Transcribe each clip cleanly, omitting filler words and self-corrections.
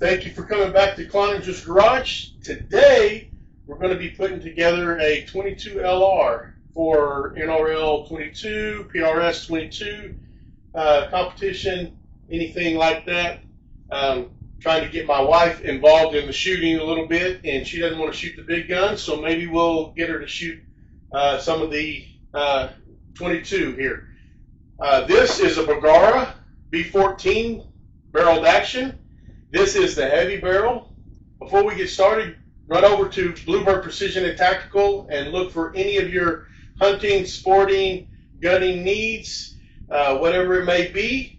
Thank you for coming back to Cloninger's Garage. Today, we're going to be putting together a 22 LR for NRL 22, PRS 22 competition, anything like that. Trying to get my wife involved in the shooting a little bit, and she doesn't want to shoot the big guns, so maybe we'll get her to shoot some of the 22 here. This is a Bergara B14 barreled action. This is the heavy barrel. Before we get started, run over to Bluebird Precision and Tactical and look for any of your hunting, sporting, gunning needs, whatever it may be.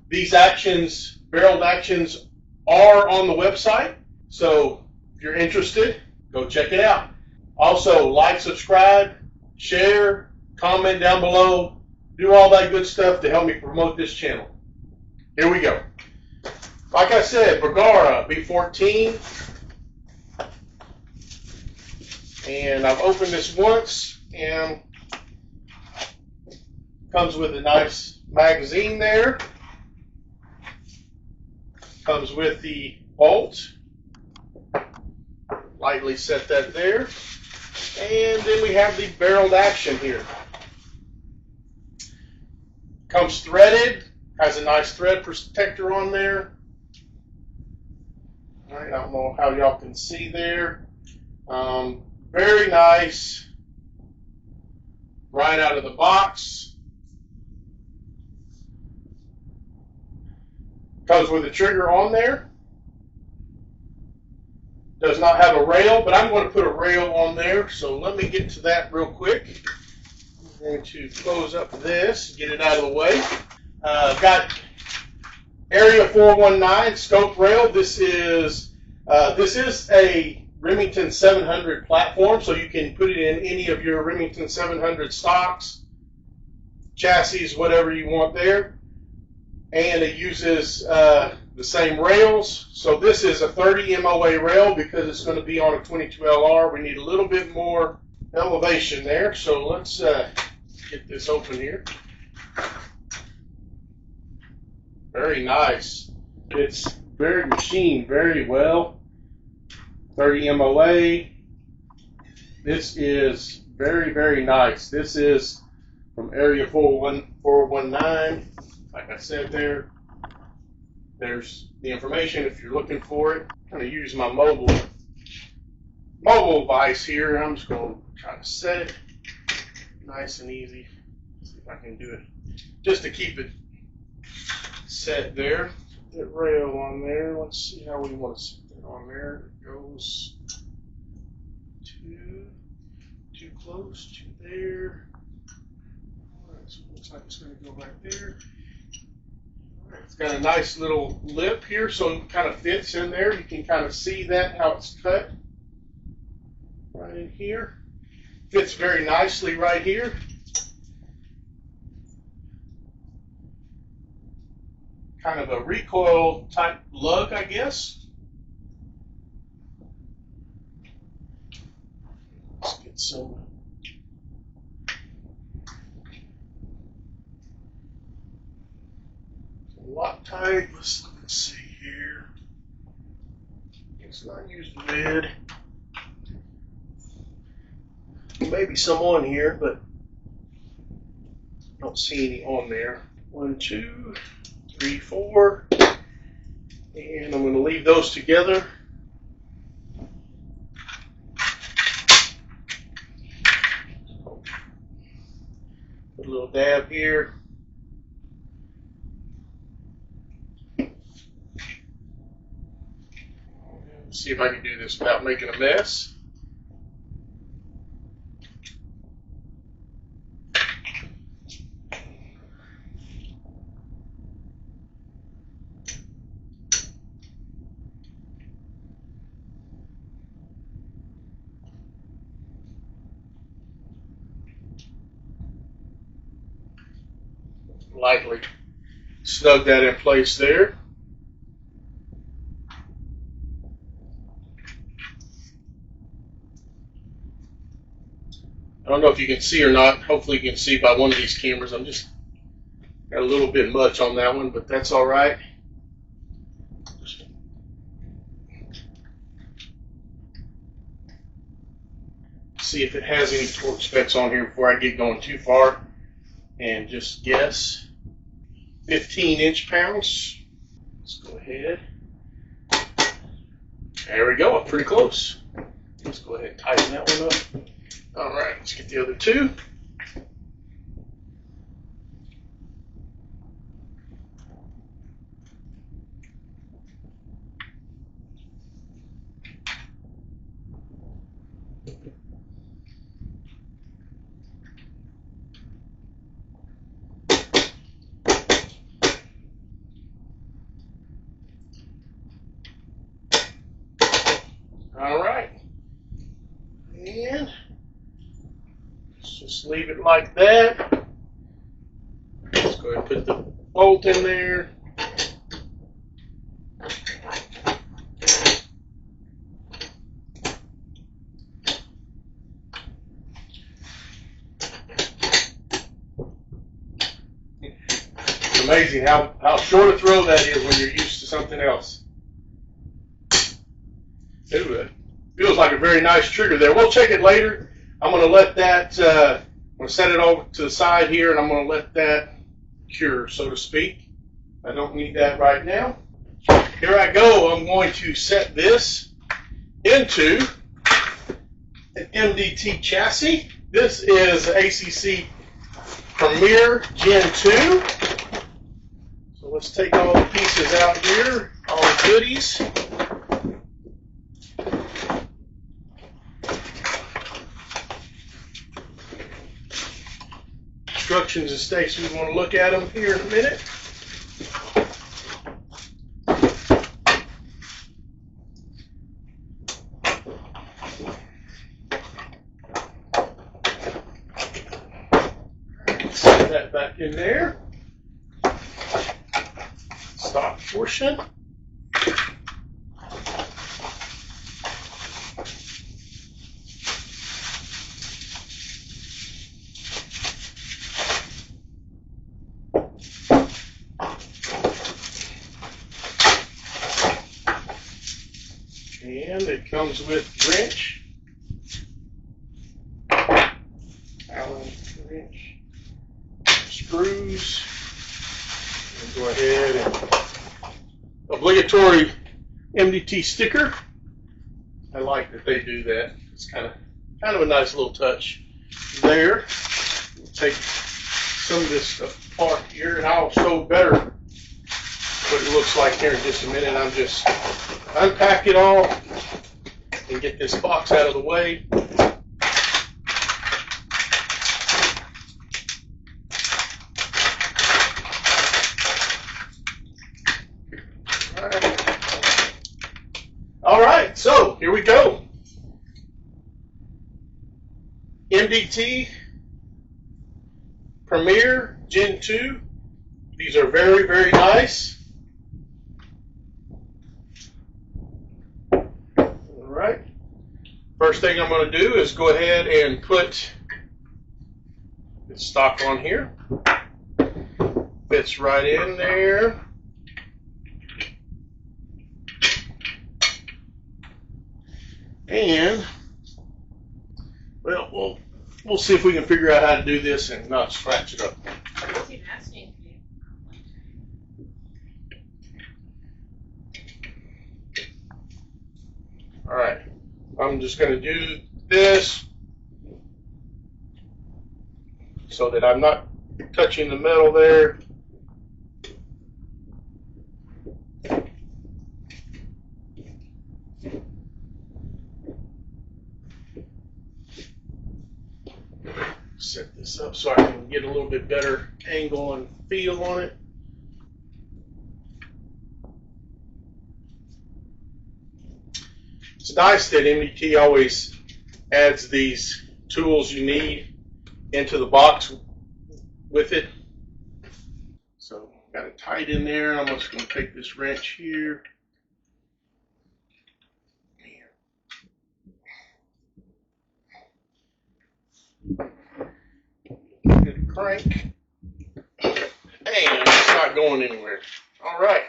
These actions, barreled actions, are on the website, so if you're interested, go check it out. Also, like, subscribe, share, comment down below, do all that good stuff to help me promote this channel. Here we go. Like I said, Bergara B14, and I've opened this once, and comes with a nice magazine there. Comes with the bolt. Lightly set that there, and then we have the barreled action here. Comes threaded, has a nice thread protector on there. All right, I don't know how y'all can see there. Very nice, right out of the box. Comes with a trigger on there. Does not have a rail, but I'm going to put a rail on there, so let me get to that real quick. I'm going to close up this, get it out of the way. Got Area 419 scope rail. This is a Remington 700 platform, so you can put it in any of your Remington 700 stocks, chassis, whatever you want there. And it uses the same rails. So this is a 30 MOA rail because it's going to be on a 22 LR. We need a little bit more elevation there. So let's get this open here. Very nice. It's very machined very well. 30 MOA. This is very, very nice. This is from Area 419. Like I said there's the information if you're looking for it. I'm going to use my mobile device here. I'm just going to try to set it nice and easy. See if I can do it just to keep it set there. Put that rail on there. Let's see how we want to set that on there. It goes too close to there. All right, so it looks like it's going to go right there. It's got a nice little lip here, so it kind of fits in there. You can kind of see that, how it's cut right in here. Fits very nicely right here. Kind of a recoil type lug, I guess. Let's get some. Loctite. Let's see here. It's not used lead. Maybe some on here, but I don't see any on there. 1, 2, 3, 4. And I'm going to leave those together. Put a little dab here. See if I can do this without making a mess. Lightly snug that in place there. I don't know if you can see or not. Hopefully you can see by one of these cameras. I'm just got a little bit much on that one, but that's all right. Just see if it has any torque specs on here before I get going too far and just guess. 15 inch-pounds. Let's go ahead. There we go, pretty close. Let's go ahead and tighten that one up. All right, let's get the other two. All right, and let's just leave it like that. Let's go ahead and put the bolt in there. It's amazing how short a throw that is when you're used to something else. It feels like a very nice trigger there. We'll check it later. I'm going to let that, I'm going to set it over to the side here, and I'm going to let that cure, so to speak. I don't need that right now. Here I go. I'm going to set this into an MDT chassis. This is ACC Premier Gen 2. So let's take all the pieces out here, all the goodies. Instructions and Stacy, we want to look at them here in a minute. Set that back in there. Stock portion. And it comes with wrench, Allen wrench, screws, and go ahead and obligatory MDT sticker. I like that they do that. It's kind of a nice little touch there. We'll take some of this stuff apart here, and I'll show better what it looks like here in just a minute. I'm just unpack it all and get this box out of the way. All right, so here we go. MDT Premier Gen 2. These are very, very nice. Right. First thing I'm going to do is go ahead and put the stock on here. Fits right in there. And well, we'll see if we can figure out how to do this and not scratch it up. All right, I'm just going to do this so that I'm not touching the metal there. Set this up so I can get a little bit better angle and feel on it. It's nice that MDT always adds these tools you need into the box with it. So got it tight in there. I'm just going to take this wrench here. Get a crank. And it's not going anywhere. All right.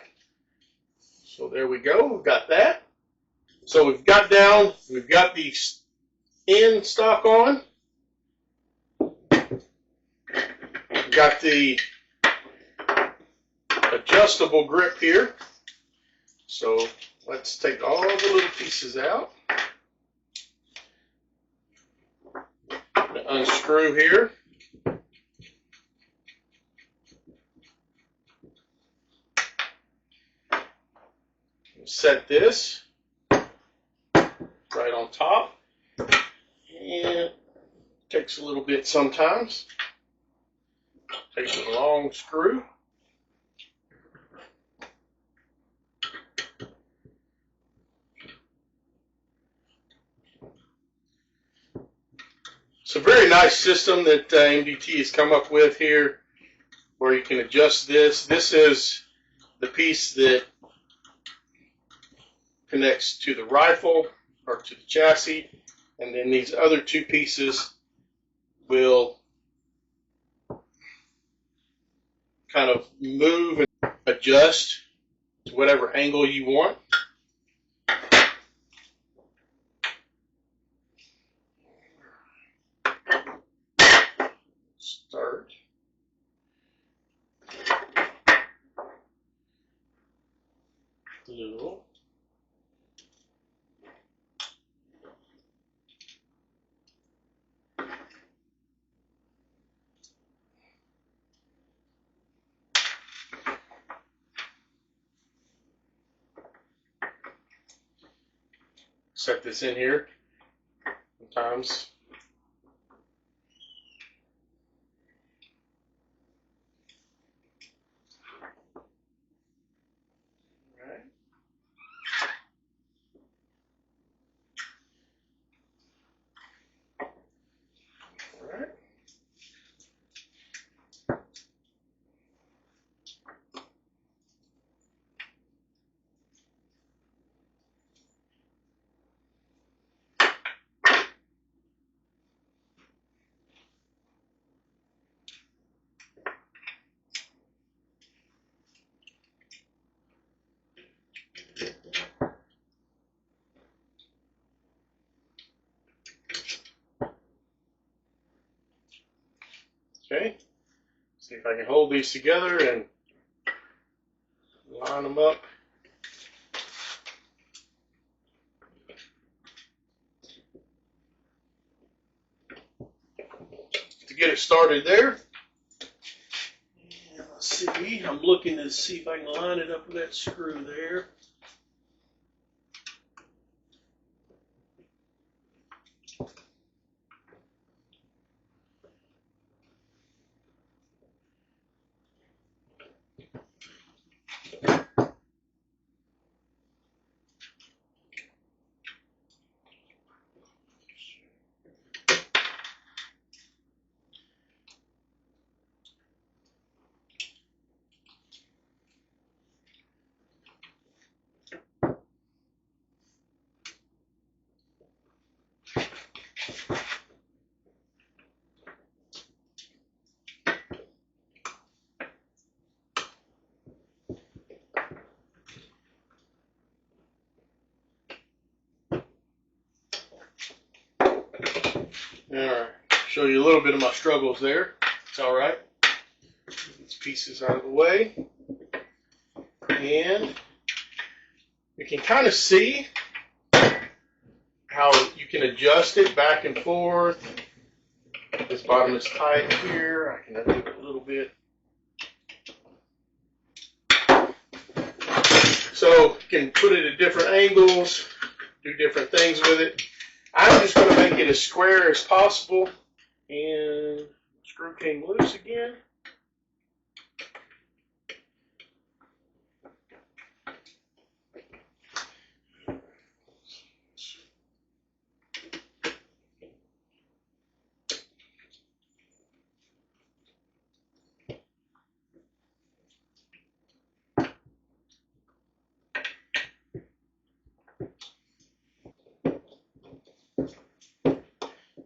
So there we go. We've got that. So we've got the in stock on. Got the adjustable grip here. So let's take all the little pieces out. Unscrew here. Set this right on top. And it takes a little bit sometimes. Take a long screw. It's a very nice system that MDT has come up with here, where you can adjust this. This is the piece that connects to the rifle or to the chassis, and then these other two pieces will kind of move and adjust to whatever angle you want. Start. Little. Set this in here. Sometimes. Okay, see if I can hold these together and line them up. To get it started there, and let's see, I'm looking to see if I can line it up with that screw there. Alright, show you a little bit of my struggles there. It's alright. These pieces out of the way. And you can kind of see how you can adjust it back and forth. This bottom is tight here. I can undo it a little bit. So you can put it at different angles, do different things with it. I'm just going to make it as square as possible. And screw came loose again.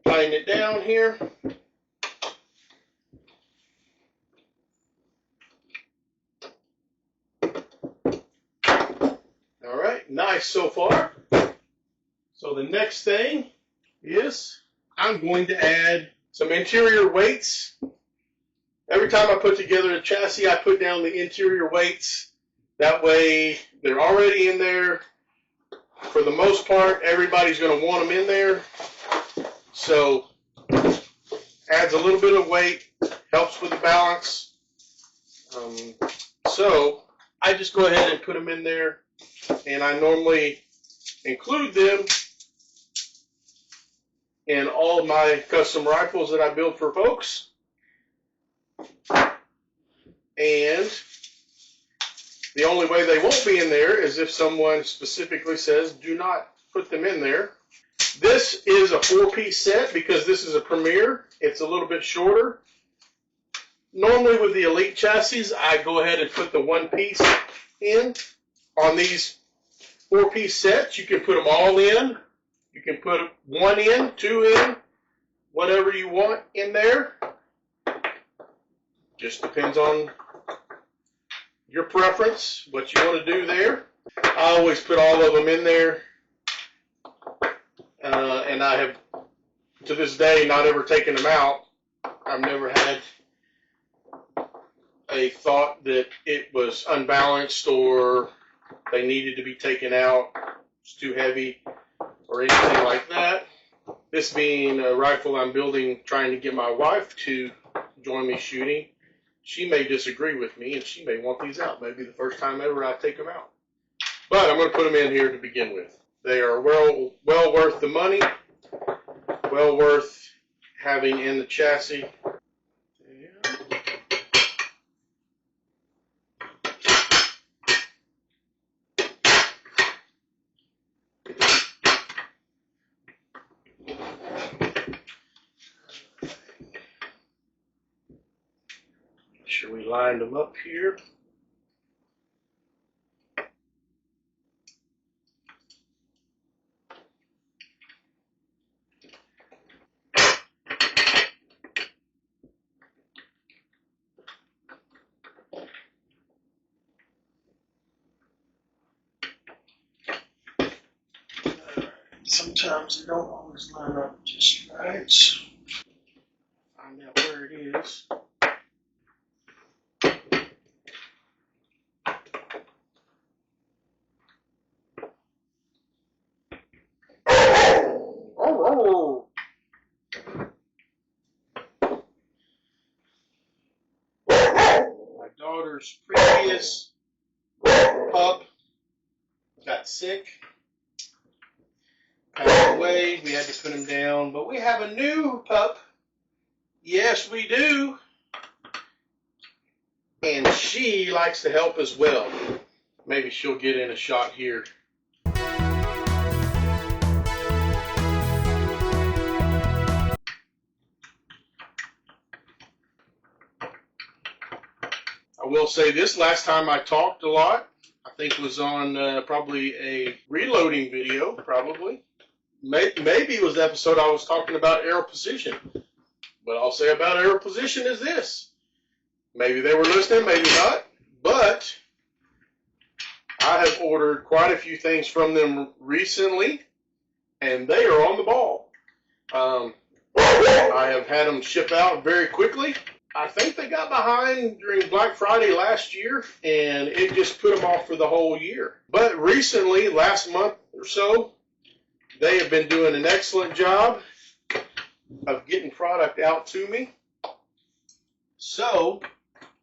Tighten it down here. All right, nice so far. So the next thing is I'm going to add some interior weights. Every time I put together a chassis, I put down the interior weights. That way, they're already in there. For the most part, everybody's going to want them in there. So, adds a little bit of weight, helps with the balance. So, I just go ahead and put them in there. And I normally include them in all of my custom rifles that I build for folks. And the only way they won't be in there is if someone specifically says, do not put them in there. This is a 4-piece set because this is a Premier. It's a little bit shorter. Normally with the Elite chassis, I go ahead and put the 1-piece in. On these 4-piece sets, you can put them all in. You can put 1 in, 2 in, whatever you want in there. Just depends on your preference, what you want to do there. I always put all of them in there. And I have, to this day, not ever taken them out. I've never had a thought that it was unbalanced or they needed to be taken out, it's too heavy, or anything like that. This being a rifle I'm building, trying to get my wife to join me shooting, she may disagree with me and she may want these out. Maybe the first time ever I take them out. But I'm going to put them in here to begin with. They are well worth the money, well worth having in the chassis. Make sure we lined them up here. Sometimes they don't always line up just right. So find out where it is. Oh. My daughter's previous pup got sick. Passed away. We had to put him down, but we have a new pup. Yes, we do. And she likes to help as well. Maybe she'll get in a shot here. I will say this, last time I talked a lot, I think it was on probably a reloading video, probably. Maybe it was the episode I was talking about arrow position. What I'll say about arrow position is this. Maybe they were listening, maybe not. But I have ordered quite a few things from them recently, and they are on the ball. I have had them ship out very quickly. I think they got behind during Black Friday last year, and it just put them off for the whole year. But recently, last month or so, they have been doing an excellent job of getting product out to me. So,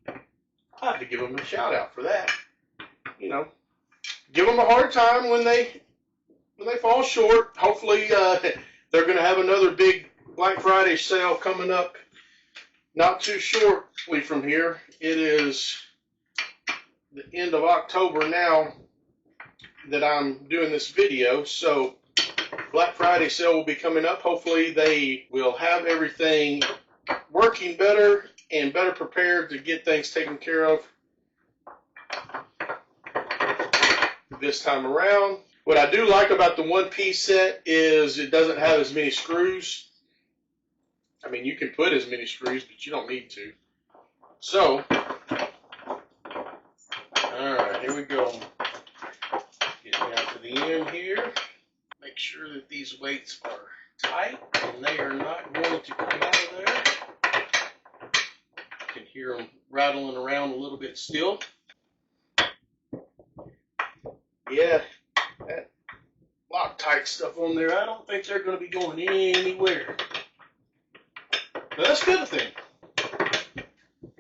I have to give them a shout out for that. You know, give them a hard time when they fall short. Hopefully, they're going to have another big Black Friday sale coming up not too shortly from here. It is the end of October now that I'm doing this video, so Black Friday sale will be coming up. Hopefully they will have everything working better and better prepared to get things taken care of this time around. What I do like about the 1-piece set is it doesn't have as many screws. I mean, you can put as many screws, but you don't need to. So, alright, here we go. Getting down to the end here. Make sure that these weights are tight, and they are not going to come out of there. You can hear them rattling around a little bit still. Yeah, that Loctite stuff on there, I don't think they're going to be going anywhere. But that's a good thing.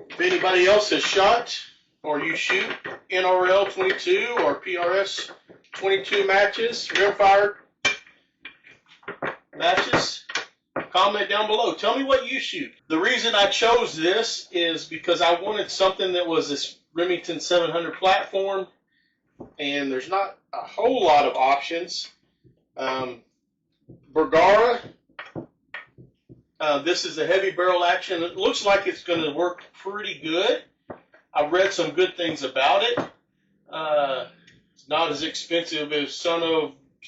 If anybody else has shot or you shoot NRL 22 or PRS 22 matches, rimfire matches, comment down below. Tell me what you shoot. The reason I chose this is because I wanted something that was this Remington 700 platform, and there's not a whole lot of options. Bergara, this is a heavy barrel action. It looks like it's going to work pretty good. I've read some good things about it. It's not as expensive as some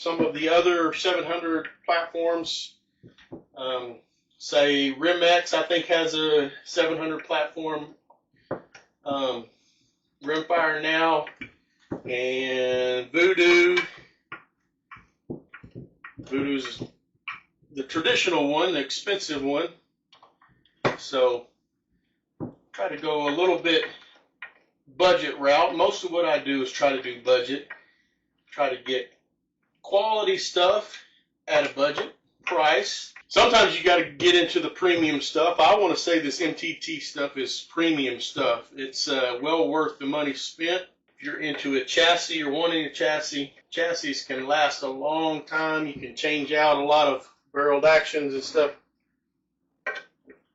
of the other 700 platforms. Say Rimex, I think, has a 700 platform rimfire now, and Voodoo's the traditional one, the expensive one. So try to go a little bit budget route. Most of what I do is try to do budget. Try to get quality stuff at a budget price. Sometimes you got to get into the premium stuff. I want to say this MDT stuff is premium stuff. It's well worth the money spent. If you're into a chassis or wanting a chassis, chassis can last a long time. You can change out a lot of barreled actions and stuff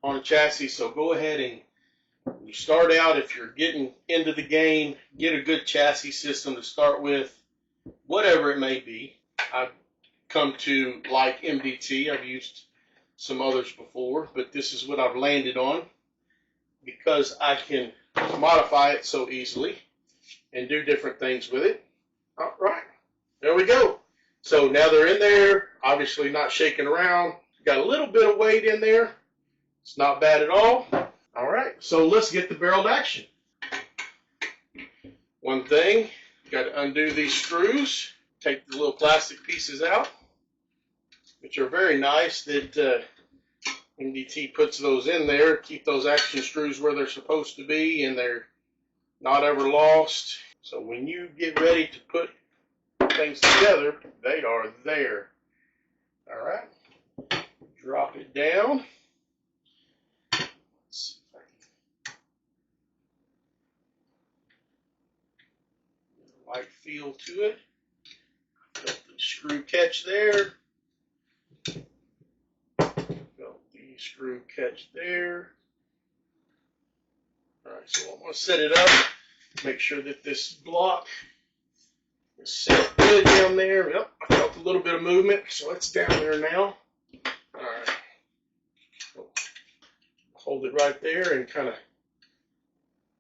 on a chassis. So go ahead and when you start out, if you're getting into the game, get a good chassis system to start with, whatever it may be. I've come to like MDT. I've used some others before, but this is what I've landed on because I can modify it so easily and do different things with it. All right, there we go. So now they're in there, obviously not shaking around. Got a little bit of weight in there. It's not bad at all. All right, so let's get the barreled action. One thing, got to undo these screws, take the little plastic pieces out, which are very nice that MDT puts those in there, keep those action screws where they're supposed to be, and they're not ever lost. So when you get ready to put things together, they are there. All right, drop it down. Let's see if I can get a light feel to it. Got the screw catch there. Got the screw catch there. All right, so I'm going to set it up. Make sure that this block is set good down there. Yep, I felt a little bit of movement, so it's down there now. All right. Hold it right there and kind of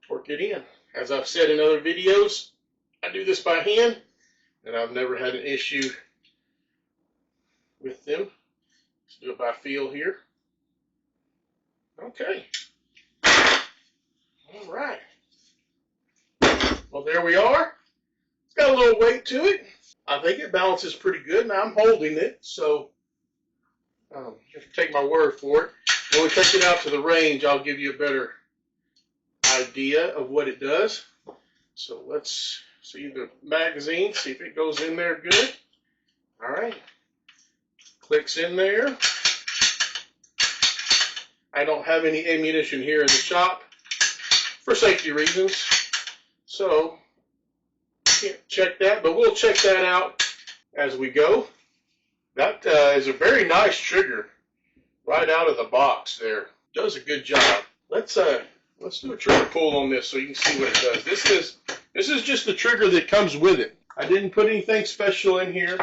torque it in. As I've said in other videos, I do this by hand, and I've never had an issue with them. Let's do it by feel here. Okay. All right. Well, there we are. It's got a little weight to it. I think it balances pretty good. Now I'm holding it, so you have to take my word for it. When we take it out to the range, I'll give you a better idea of what it does. So let's see the magazine, see if it goes in there good. All right. Clicks in there. I don't have any ammunition here in the shop for safety reasons, so can't check that, but we'll check that out as we go. That is a very nice trigger right out of the box there. Does a good job. Let's do a trigger pull on this so you can see what it does. This is just the trigger that comes with it. I didn't put anything special in here.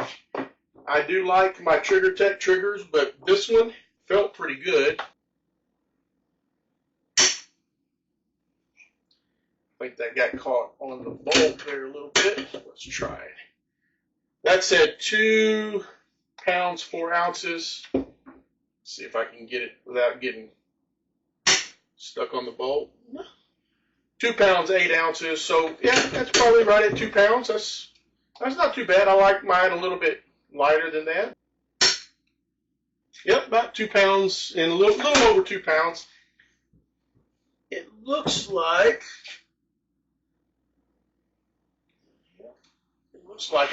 I do like my Trigger Tech triggers, but this one felt pretty good. I think that got caught on the bolt there a little bit. Let's try it. That said 2 pounds 4 ounces. Let's see if I can get it without getting stuck on the bolt. 2 pounds 8 ounces. So yeah, that's probably right at 2 pounds. That's not too bad. I like mine a little bit lighter than that. Yep, about 2 pounds and a little over 2 pounds. It looks like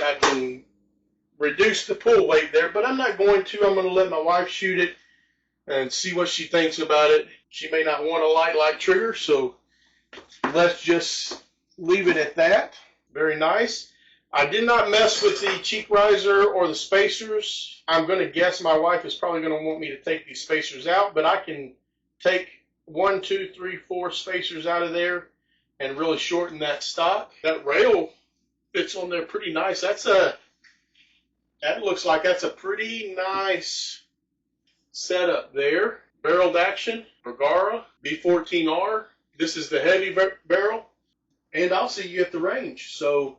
I can reduce the pull weight there, but I'm not going to. I'm going to let my wife shoot it and see what she thinks about it. She may not want a light trigger, so let's just leave it at that. Very nice. I did not mess with the cheek riser or the spacers. I'm going to guess my wife is probably going to want me to take these spacers out, but I can take 1, 2, 3, 4 spacers out of there and really shorten that stock. That rail fits on there pretty nice. That looks like that's a pretty nice setup there. Barreled action, Bergara, B14R. This is the heavy barrel. And I'll see you at the range. So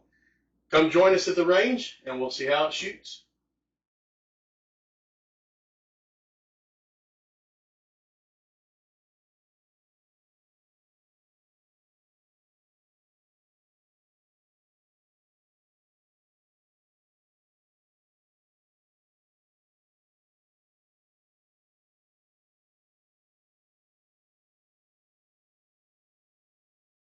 come join us at the range and we'll see how it shoots.